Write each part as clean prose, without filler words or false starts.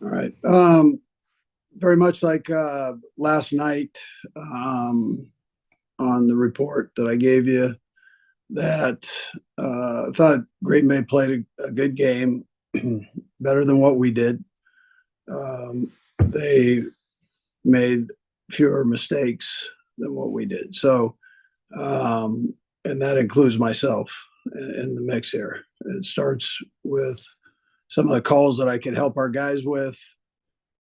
All right. Very much like last night on the report that I gave you, that I thought Green Bay played a good game, better than what we did. They made fewer mistakes than what we did. So, and that includes myself in the mix here. It starts with some of the calls that I could help our guys with,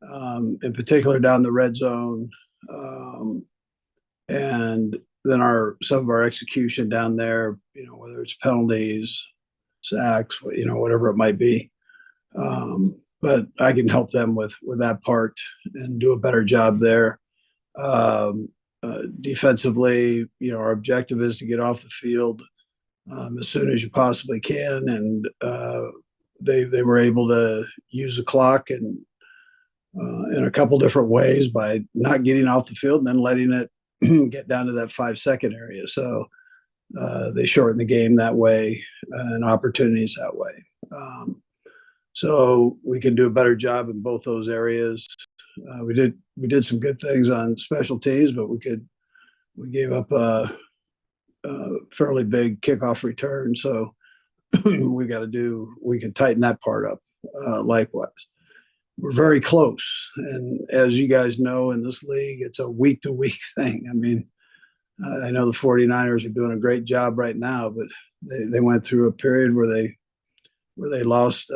in particular down the red zone, and then some of our execution down there. Whether it's penalties, sacks, whatever it might be. But I can help them with that part and do a better job there. Defensively, our objective is to get off the field as soon as you possibly can, and they were able to use the clock and in a couple different ways by not getting off the field and then letting it get down to that 5-second area. So they shortened the game that way and opportunities that way. So we can do a better job in both those areas. We did some good things on special teams, but we gave up a fairly big kickoff return. So we can tighten that part up likewise. We're very close. And as you guys know, in this league, it's a week-to-week thing. I mean, I know the 49ers are doing a great job right now, but they went through a period where they lost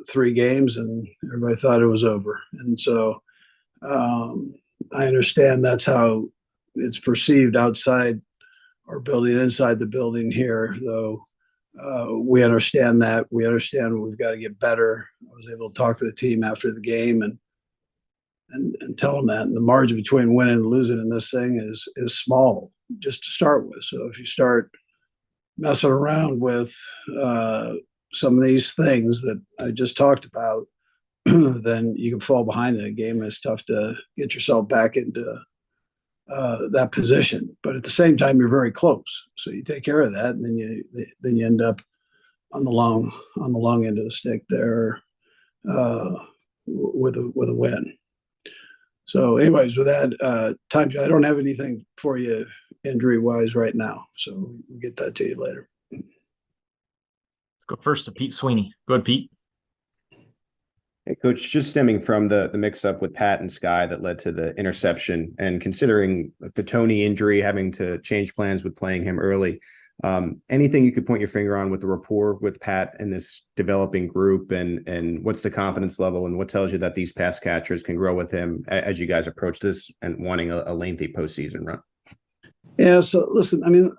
3 games and everybody thought it was over. And so I understand that's how it's perceived outside our building, inside the building here, though. We understand that. We understand we've got to get better. I was able to talk to the team after the game and tell them that. And the margin between winning and losing in this thing is small, just to start with. So if you start messing around with some of these things that I just talked about, then you can fall behind in a game. It's tough to get yourself back into that position, but at the same time, you're very close. So you take care of that, and then you end up on the long end of the stick there with a win. So, anyways, with that, time, I don't have anything for you injury wise right now, so we'll get that to you later. Let's go first to Pete Sweeney. Go ahead, Pete. Hey, Coach, just stemming from the mix-up with Pat and Sky that led to the interception, and considering the Tony injury, having to change plans with playing him early, anything you could point your finger on with the rapport with Pat and this developing group, and what's the confidence level, and what tells you that these pass catchers can grow with him as you guys approach this and wanting a lengthy postseason run? Yeah, so listen, I mean,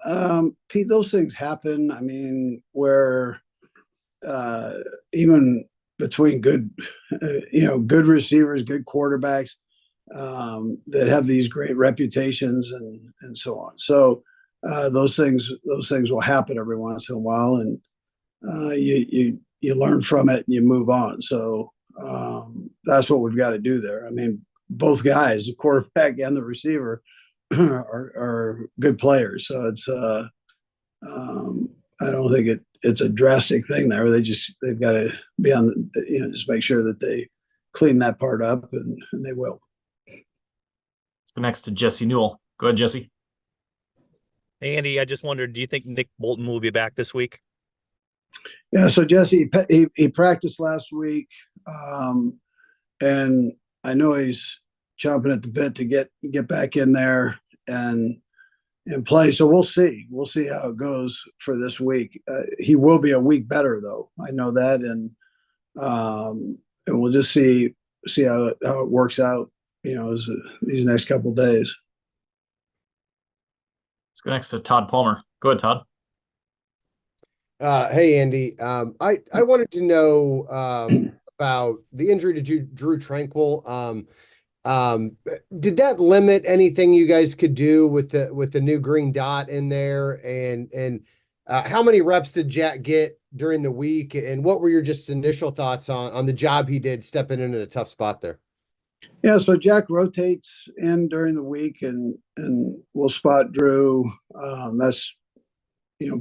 Pete, those things happen. I mean, where even between good receivers, good quarterbacks that have these great reputations and so on. So those things will happen every once in a while, and you learn from it and you move on. So that's what we've got to do there. I mean, both guys, the quarterback and the receiver, are good players. So it's I don't think it's a drastic thing there. They've got to be on just make sure that they clean that part up, and they will. Let's go next to Jesse Newell. Go ahead, Jesse. Hey, Andy, I just wondered, do you think Nick Bolton will be back this week? Yeah, so Jesse, he practiced last week, and I know he's chomping at the bit to get back in there and play. So we'll see how it goes for this week. He will be a week better, though. I know that, and we'll just see how it works out, as these next couple of days. Let's go next to Todd Palmer. Go ahead, Todd. Hey, Andy. I wanted to know about the injury to Drew Tranquil. Did that limit anything you guys could do with the new green dot in there? And how many reps did Jack get during the week? And what were your just initial thoughts on the job he did stepping in a tough spot there? Yeah, so Jack rotates in during the week, and we'll spot Drew. That's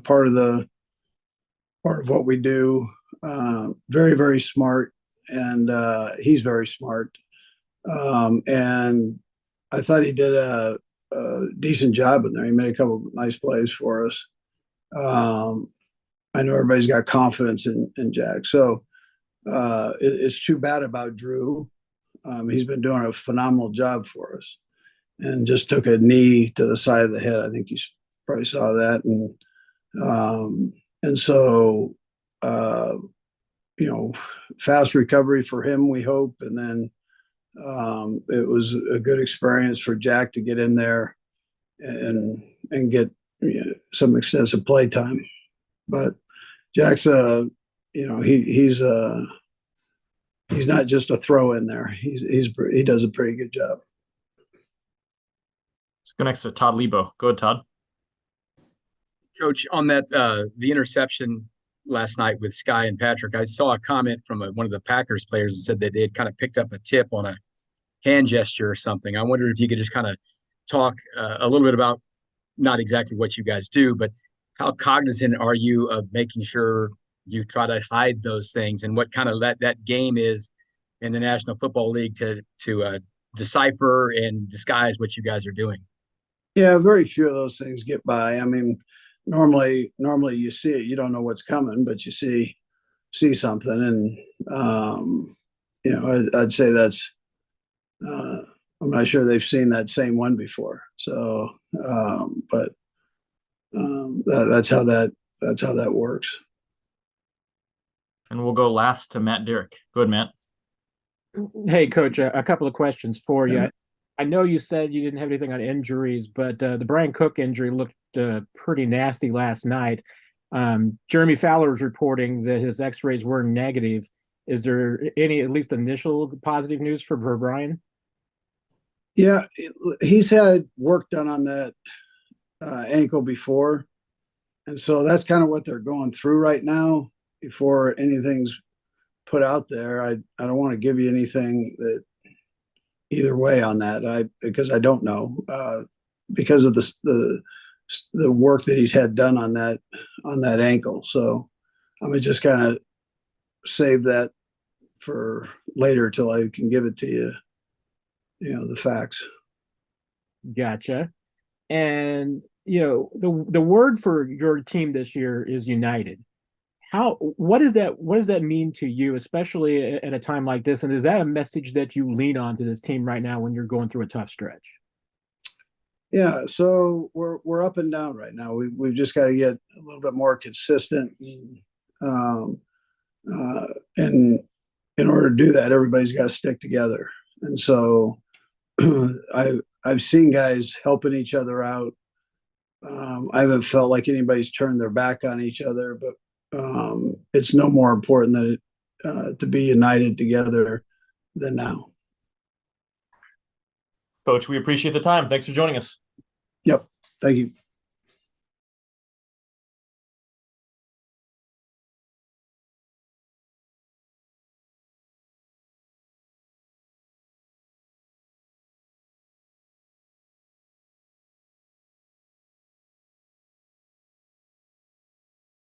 part of what we do. Very, very smart, and he's very smart. And I thought he did a decent job in there. He made a couple of nice plays for us. I know everybody's got confidence in Jack. So it's too bad about Drew. He's been doing a phenomenal job for us, and just took a knee to the side of the head. I think you probably saw that, and so fast recovery for him, we hope, and then it was a good experience for Jack to get in there and get some extensive play time. But Jack's he's not just a throw in there. He does a pretty good job. Let's go next to Todd Lebo. Go ahead, Todd. Coach, on that the interception last night with Sky and Patrick, I saw a comment from one of the Packers players that said that they had kind of picked up a tip on a hand gesture or something. I wondered if you could just kind of talk a little bit about not exactly what you guys do, but how cognizant are you of making sure you try to hide those things, and what kind of that game is in the National Football League to decipher and disguise what you guys are doing? Yeah, very few of those things get by. I mean, normally you see it, you don't know what's coming, but you see something, and I'd say that's I'm not sure they've seen that same one before. So, but that's how that works. And we'll go last to Matt Derrick. Go ahead, Matt. Hey, Coach, a couple of questions for you. Yeah. I know you said you didn't have anything on injuries, but the Brian Cook injury looked pretty nasty last night. Jeremy Fowler is reporting that his x-rays were negative. Is there any, at least initial positive news for Brian? Yeah, he's had work done on that ankle before. And so that's kind of what they're going through right now before anything's put out there. I don't want to give you anything that either way on that, because I don't know, because of the work that he's had done on that ankle. So I'm gonna just kind of save that for later till I can give it to you, the facts. Gotcha. And the word for your team this year is united. What does that mean to you, especially at a time like this? And is that a message that you lean on to this team right now when you're going through a tough stretch? Yeah, so we're up and down right now. We've just got to get a little bit more consistent, and in order to do that, everybody's got to stick together. And so I've seen guys helping each other out. I haven't felt like anybody's turned their back on each other, but it's no more important than to be united together than now. Coach, we appreciate the time. Thanks for joining us. Yep. Thank you.